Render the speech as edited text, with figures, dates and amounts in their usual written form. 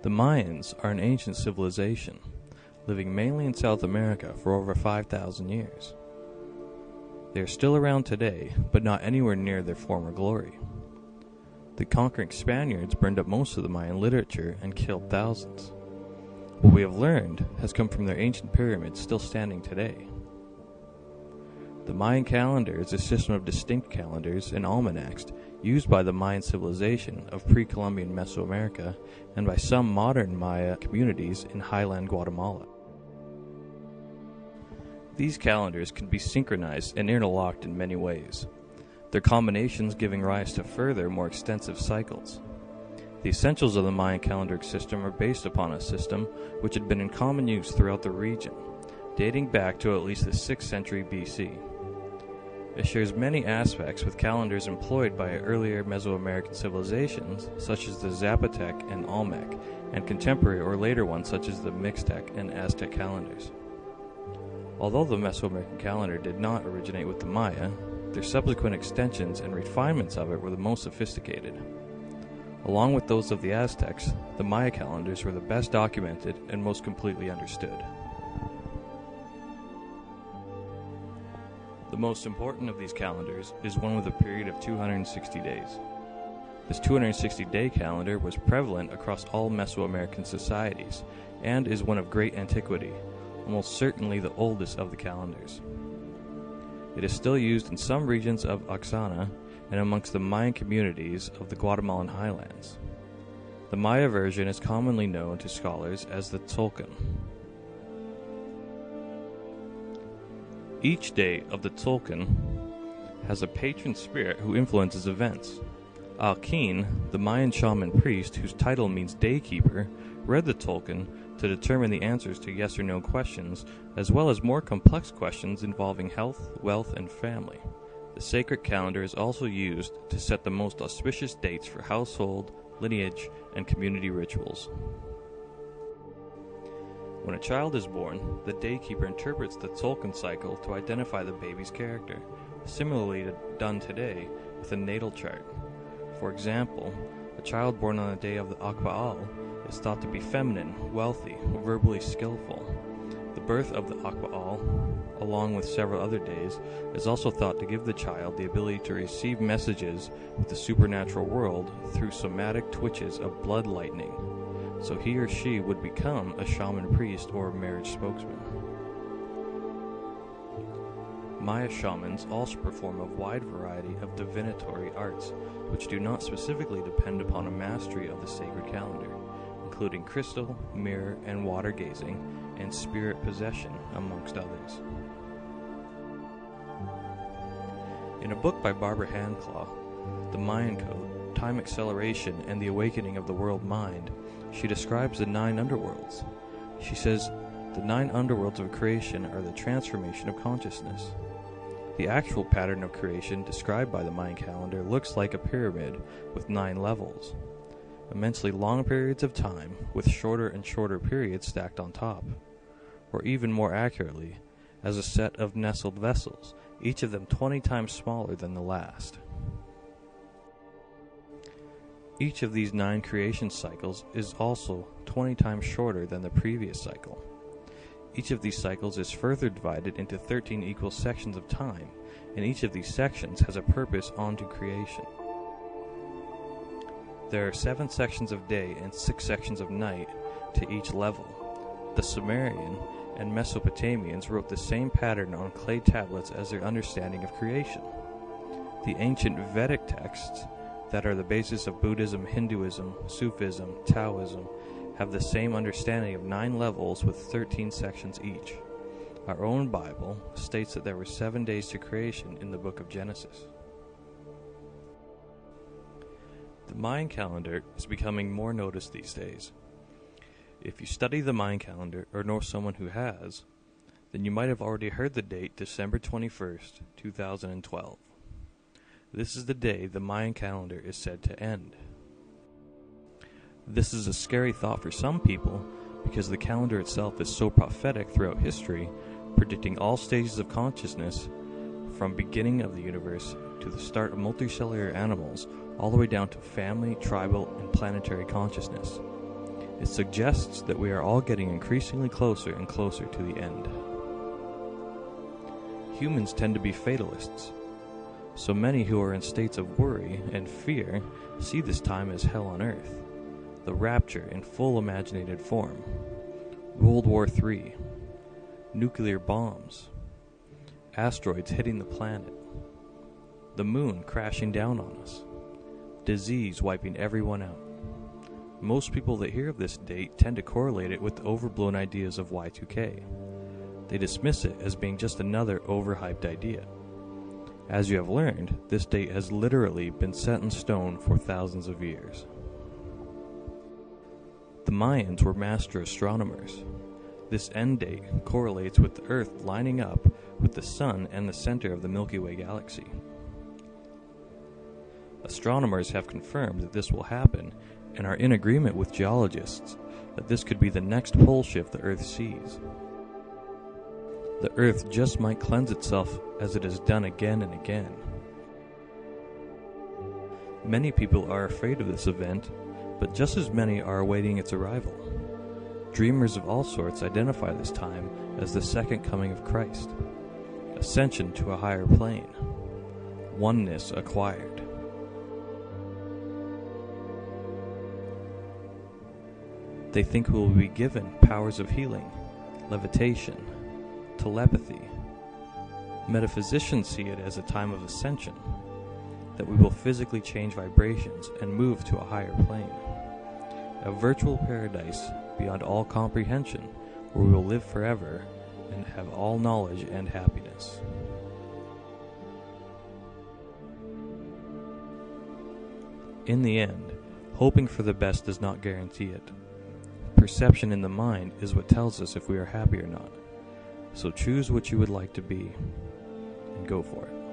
The Mayans are an ancient civilization, living mainly in South America for over 5,000 years. They are still around today, but not anywhere near their former glory. The conquering Spaniards burned up most of the Mayan literature and killed thousands. What we have learned has come from their ancient pyramids still standing today. The Mayan calendar is a system of distinct calendars and almanacs used by the Mayan civilization of pre-Columbian Mesoamerica and by some modern Maya communities in highland Guatemala. These calendars can be synchronized and interlocked in many ways, their combinations giving rise to further, more extensive cycles. The essentials of the Mayan calendar system are based upon a system which had been in common use throughout the region, dating back to at least the 6th century BC. It shares many aspects with calendars employed by earlier Mesoamerican civilizations such as the Zapotec and Olmec, and contemporary or later ones such as the Mixtec and Aztec calendars. Although the Mesoamerican calendar did not originate with the Maya, their subsequent extensions and refinements of it were the most sophisticated. Along with those of the Aztecs, the Maya calendars were the best documented and most completely understood. The most important of these calendars is one with a period of 260 days. This 260-day calendar was prevalent across all Mesoamerican societies and is one of great antiquity, almost certainly the oldest of the calendars. It is still used in some regions of Oaxaca and amongst the Mayan communities of the Guatemalan highlands. The Maya version is commonly known to scholars as the Tzolk'in. Each day of the Tzolk'in has a patron spirit who influences events. Alkin, the Mayan shaman priest whose title means daykeeper, read the Tzolk'in to determine the answers to yes or no questions, as well as more complex questions involving health, wealth, and family. The sacred calendar is also used to set the most auspicious dates for household, lineage, and community rituals. When a child is born, the daykeeper interprets the Tzolk'in cycle to identify the baby's character, similarly done today with a natal chart. For example, a child born on the day of the Akba'al is thought to be feminine, wealthy, verbally skillful. The birth of the Akba'al, along with several other days, is also thought to give the child the ability to receive messages with the supernatural world through somatic twitches of blood lightning, so he or she would become a shaman priest or a marriage spokesman. Maya shamans also perform a wide variety of divinatory arts, which do not specifically depend upon a mastery of the sacred calendar, including crystal, mirror, and water gazing, and spirit possession, amongst others. In a book by Barbara Handclaw, The Mayan Code, Time Acceleration and the Awakening of the World Mind, she describes the 9 underworlds. She says, the 9 underworlds of creation are the transformation of consciousness. The actual pattern of creation described by the Mayan calendar looks like a pyramid with 9 levels, immensely long periods of time with shorter and shorter periods stacked on top, or even more accurately, as a set of nestled vessels, each of them 20 times smaller than the last. Each of these 9 creation cycles is also 20 times shorter than the previous cycle. Each of these cycles is further divided into 13 equal sections of time, and each of these sections has a purpose onto creation. There are 7 sections of day and 6 sections of night to each level. The Sumerian and Mesopotamians wrote the same pattern on clay tablets as their understanding of creation. The ancient Vedic texts that are the basis of Buddhism, Hinduism, Sufism, Taoism have the same understanding of 9 levels with 13 sections each. Our own Bible states that there were 7 days to creation in the book of Genesis. The Mayan calendar is becoming more noticed these days. If you study the Mayan calendar or know someone who has, then you might have already heard the date December 21st, 2012. This is the day the Mayan calendar is said to end. This is a scary thought for some people because the calendar itself is so prophetic throughout history, predicting all stages of consciousness from beginning of the universe to the start of multicellular animals all the way down to family, tribal, and planetary consciousness. It suggests that we are all getting increasingly closer and closer to the end. Humans tend to be fatalists, so many who are in states of worry and fear see this time as hell on earth, the rapture in full imaginated form. World War III, nuclear bombs, asteroids hitting the planet, the moon crashing down on us, disease wiping everyone out. Most people that hear of this date tend to correlate it with the overblown ideas of Y2K. They dismiss it as being just another overhyped idea. As you have learned, this date has literally been set in stone for thousands of years. The Mayans were master astronomers. This end date correlates with the Earth lining up with the Sun and the center of the Milky Way galaxy. Astronomers have confirmed that this will happen and are in agreement with geologists that this could be the next pole shift the Earth sees. The Earth just might cleanse itself as it has done again and again. Many people are afraid of this event, but just as many are awaiting its arrival. Dreamers of all sorts identify this time as the second coming of Christ, ascension to a higher plane, oneness acquired. They think we will be given powers of healing, levitation, telepathy. Metaphysicians see it as a time of ascension, that we will physically change vibrations and move to a higher plane. A virtual paradise beyond all comprehension, where we will live forever and have all knowledge and happiness. In the end, hoping for the best does not guarantee it. Perception in the mind is what tells us if we are happy or not. So choose what you would like to be, and go for it.